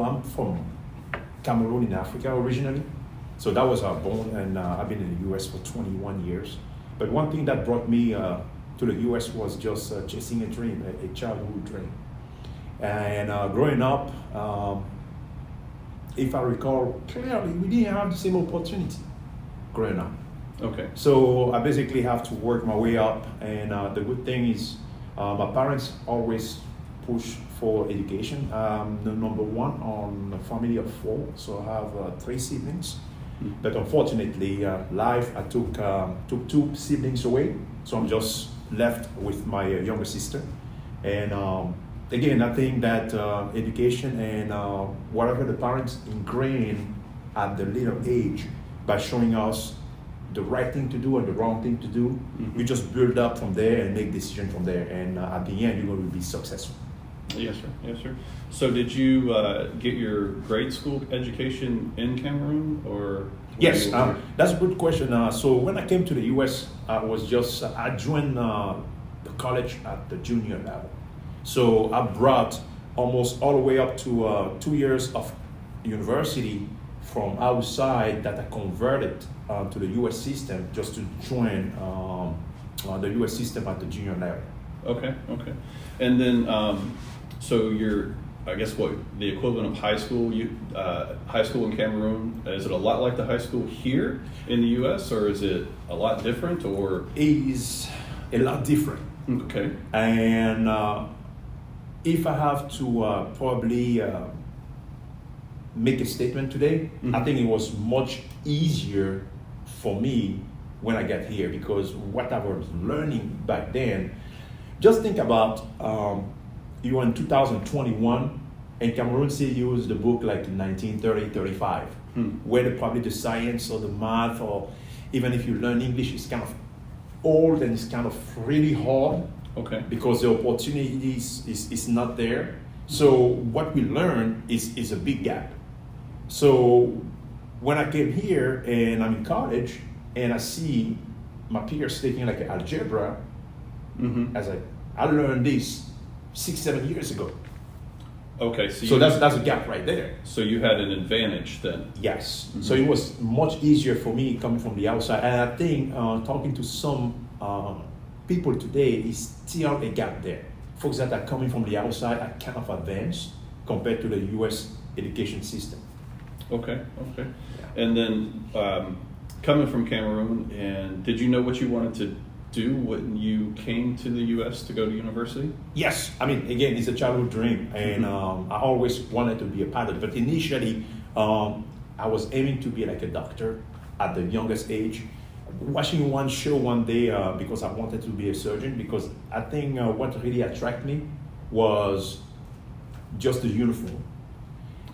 I'm from Cameroon in Africa originally. So that was our born, and I've been in the US for 21 years. But one thing that brought me to the US was just chasing a dream, a childhood dream. And growing up, if I recall clearly, we didn't have the same opportunity growing up. Okay. So I basically have to work my way up, and the good thing is my parents always push for education. The number one on a family of four, so I have three siblings. But unfortunately, life I took two siblings away, so I'm just left with my younger sister. And again, I think that education and whatever the parents ingrain at the little age by showing us the right thing to do and the wrong thing to do, we just build up from there and make decisions from there. And at the end, you're going to be successful. Yes, sir. Yes, sir. So, did you get your grade school education in Cameroon, or? Yes, that's a good question. So when I came to the U.S., I joined the college at the junior level. So I brought almost all the way up to 2 years of university from outside that I converted to the U.S. system just to join the U.S. system at the junior level. Okay. Okay. And then, so you're, I guess, what the equivalent of high school? High school in Cameroon, is it a lot like the high school here in the U.S., or is it a lot different, or? It is a lot different. Okay. And if I have to probably make a statement today, I think it was much easier for me when I got here, because what I was learning back then, just think about you were in 2021 and Cameroon still used the book like 1930, 35, where probably the science or the math, or even if you learn English, is kind of old and it's kind of really hard. Okay. Because the opportunity is not there. So what we learn is a big gap. So when I came here and I'm in college and I see my peers taking like algebra, I learned this 6-7 years ago. Okay, so that's a gap right there. So you had an advantage then. Yes. So it was much easier for me coming from the outside. And I think talking to some people today is still a gap there. Folks that are coming from the outside are kind of advanced compared to the U.S. education system. Okay. Okay. Yeah. And then coming from Cameroon, and did you know what you wanted to do when you came to the U.S. to go to university? Yes. I mean, again, it's a childhood dream, and I always wanted to be a pilot. But initially, I was aiming to be like a doctor at the youngest age. Watching one show one day because I wanted to be a surgeon, because I think what really attracted me was just the uniform.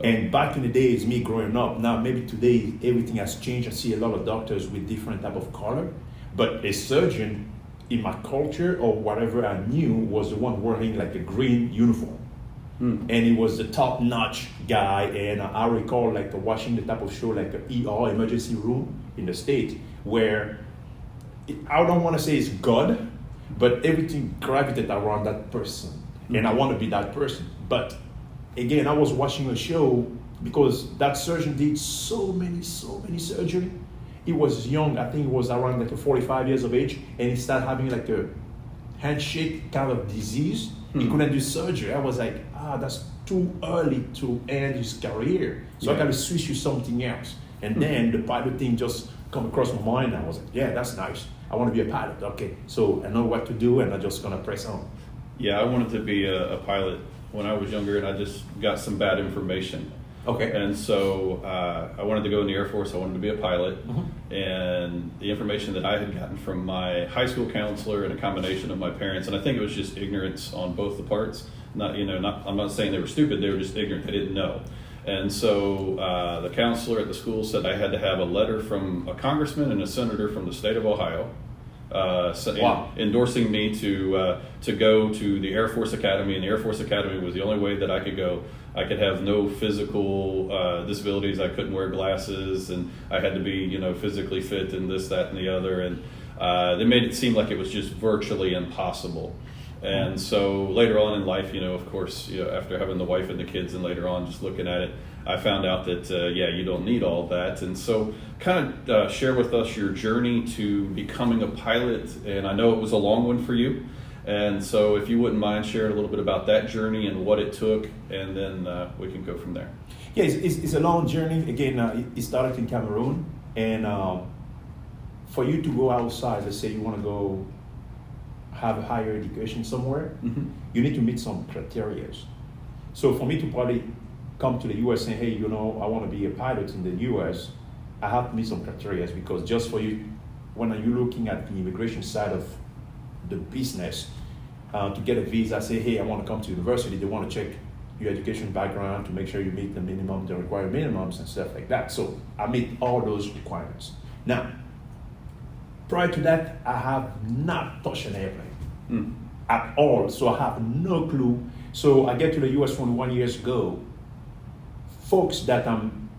And back in the days, me growing up, now maybe today everything has changed. I see a lot of doctors with different type of color, but a surgeon in my culture or whatever I knew was the one wearing like a green uniform. And he was the top-notch guy. And I recall like watching the type of show like ER, emergency room in the States, where I don't want to say it's God, but everything gravitated around that person. And I want to be that person. But again, I was watching a show because that surgeon did so many surgery. He was young, I think he was around like 45 years of age, and he started having like a handshake kind of disease. He couldn't do surgery. I was like, that's too early to end his career. So I got to switch to something else. And then the pilot thing just come across my mind. And I was like, yeah, that's nice. I want to be a pilot. Okay, so I know what to do, and I'm just gonna press on. Yeah, I wanted to be a pilot when I was younger, and I just got some bad information. Okay. And so I wanted to go in the Air Force. I wanted to be a pilot. And the information that I had gotten from my high school counselor and a combination of my parents, and I think it was just ignorance on both the parts. I'm not saying they were stupid. They were just ignorant. They didn't know. And so the counselor at the school said I had to have a letter from a congressman and a senator from the state of Ohio endorsing me to go to the Air Force Academy. And the Air Force Academy was the only way that I could go. I could have no physical disabilities. I couldn't wear glasses, and I had to be, physically fit and this, that, and the other. And they made it seem like it was just virtually impossible. And so later on in life, of course, after having the wife and the kids, and later on just looking at it, I found out that you don't need all that. And so kind of share with us your journey to becoming a pilot. And I know it was a long one for you. And so if you wouldn't mind sharing a little bit about that journey and what it took, and then we can go from there. Yeah, it's a long journey. Again, it started in Cameroon. And for you to go outside, let's say you want to go have a higher education somewhere, you need to meet some criteria. So for me to probably come to the US saying, hey, I want to be a pilot in the US, I have to meet some criteria, because just for you, when you're looking at the immigration side of the business, to get a visa, say, hey, I want to come to university, they want to check your education background to make sure you meet the required minimums and stuff like that. So I meet all those requirements. Now, prior to that, I have not touched an airplane at all, so I have no clue. So I get to the US 21 years ago. Folks that I'm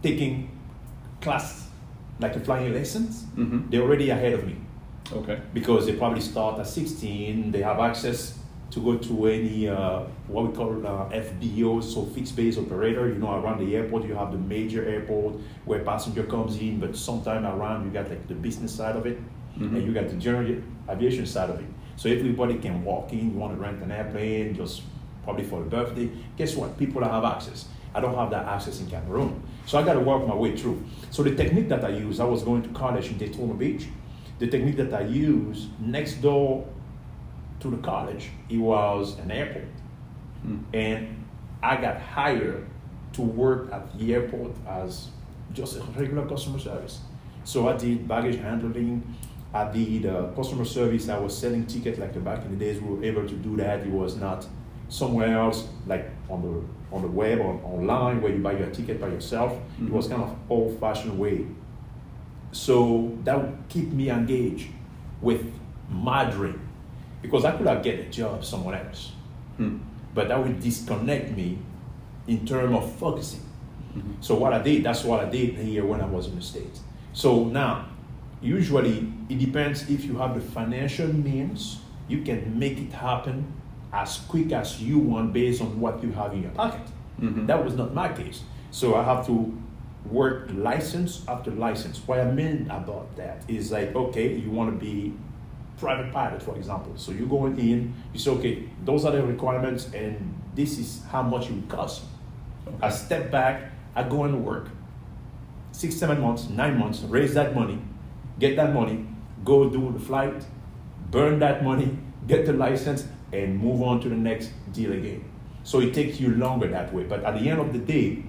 taking class, like a flying lessons, they're already ahead of me. Okay. Because they probably start at 16, they have access to go to any, what we call FBO, so fixed base operator. Around the airport, you have the major airport where passenger comes in, but sometime around you got like the business side of it, and you got the general aviation side of it. So everybody can walk in, you want to rent an airplane, just probably for a birthday. Guess what? People that have access. I don't have that access in Cameroon. So I got to work my way through. So the technique that I use, I was going to college in Daytona Beach. The technique that I use next door to the college, it was an airport. And I got hired to work at the airport as just a regular customer service. So I did baggage handling, I did customer service, I was selling tickets like back in the days we were able to do that. It was not somewhere else like on the web or online where you buy your ticket by yourself. It was kind of old-fashioned way. So that would keep me engaged with my dream, because I could have get a job somewhere else, but that would disconnect me in terms of focusing. So that's what I did here when I was in the States. So now, usually it depends if you have the financial means, you can make it happen as quick as you want based on what you have in your pocket. That was not my case. So I have to work license after license. What I mean about that is like, okay, you want to be private pilot, for example. So you're going in, you say, okay, those are the requirements and this is how much it would cost. Okay. I step back, I go and work 6, 7 months, 9 months, raise that money, get that money, go do the flight, burn that money, get the license, and move on to the next deal again. So it takes you longer that way. But at the end of the day,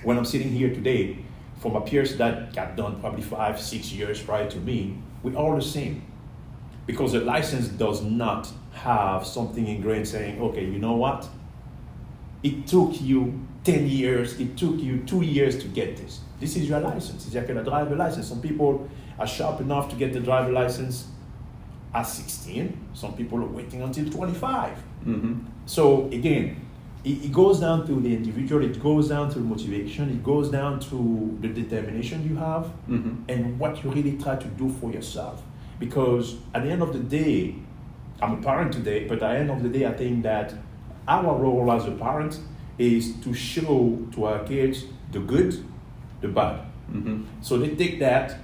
when I'm sitting here today, for my peers that got done probably 5, 6 years prior to me, we're all the same. Because the license does not have something ingrained saying, okay, you know what? It took you 10 years, it took you 2 years to get this. This is your license, it's like a driver license. Some people are sharp enough to get the driver license at 16. Some people are waiting until 25. So again, it goes down to the individual, it goes down to the motivation, it goes down to the determination you have, and what you really try to do for yourself. Because at the end of the day, I'm a parent today, but at the end of the day, I think that our role as a parent is to show to our kids the good, the bad. So they take that,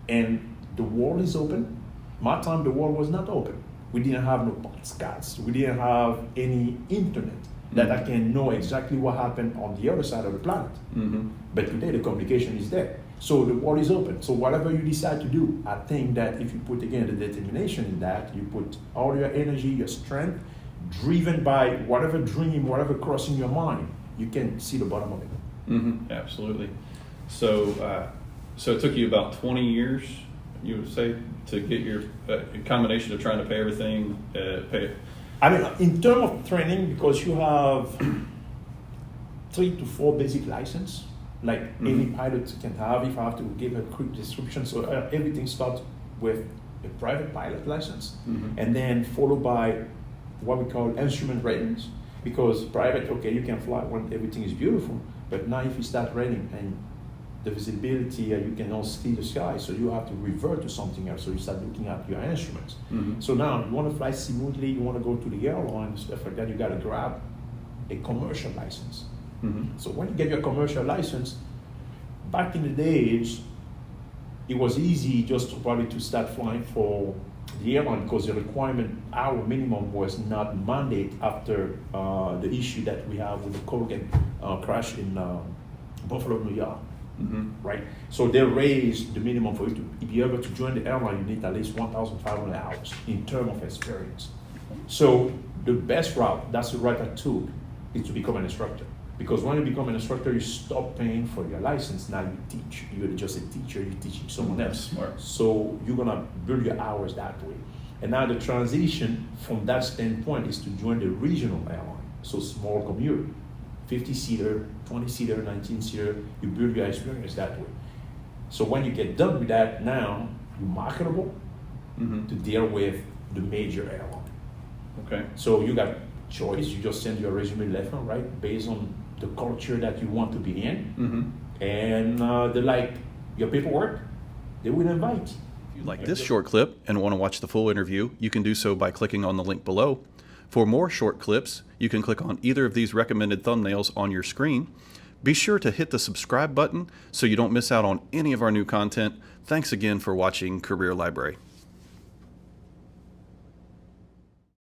and the world is open. My time, the world was not open. We didn't have no podcasts. We didn't have any internet that I can know exactly what happened on the other side of the planet. But today, the communication is there. So the world is open. So whatever you decide to do, I think that if you put, again, the determination in that, you put all your energy, your strength, driven by whatever dream, whatever crossing your mind, you can see the bottom of it. Absolutely. So it took you about 20 years, you would say, to get your combination of trying to pay everything, pay it? I mean, in terms of training, because you have 3 to 4 basic license, like any pilot can have. If I have to give a quick description, so everything starts with a private pilot license, and then followed by what we call instrument ratings. Because private, okay, you can fly when everything is beautiful, but now if you start rating and the visibility, you cannot see the sky, so you have to revert to something else. So you start looking at your instruments. So now you want to fly smoothly, you want to go to the airline and stuff like that, you got to grab a commercial license. So when you get your commercial license, back in the days, it was easy just to start flying for the airline because the requirement, our minimum was not mandate after the issue that we have with the Colgan crash in Buffalo, New York. Right? So they raised the minimum for you to be able to join the airline, you need at least 1,500 hours in terms of experience. So the best route, that's the route I took, is to become an instructor. Because when you become an instructor, you stop paying for your license. Now you teach. You're just a teacher. You're teaching someone else. Smart. So you're gonna build your hours that way. And now the transition from that standpoint is to join the regional airline. So small commuter, 50-seater, 20-seater, 19-seater. You build your experience that way. So when you get done with that, now you're marketable to deal with the major airline. Okay. So you got choice. You just send your resume left and right based on the culture that you want to be in, and they like your paperwork, they will invite. If you like this short clip and want to watch the full interview, you can do so by clicking on the link below. For more short clips, you can click on either of these recommended thumbnails on your screen. Be sure to hit the subscribe button so you don't miss out on any of our new content. Thanks again for watching Career Library.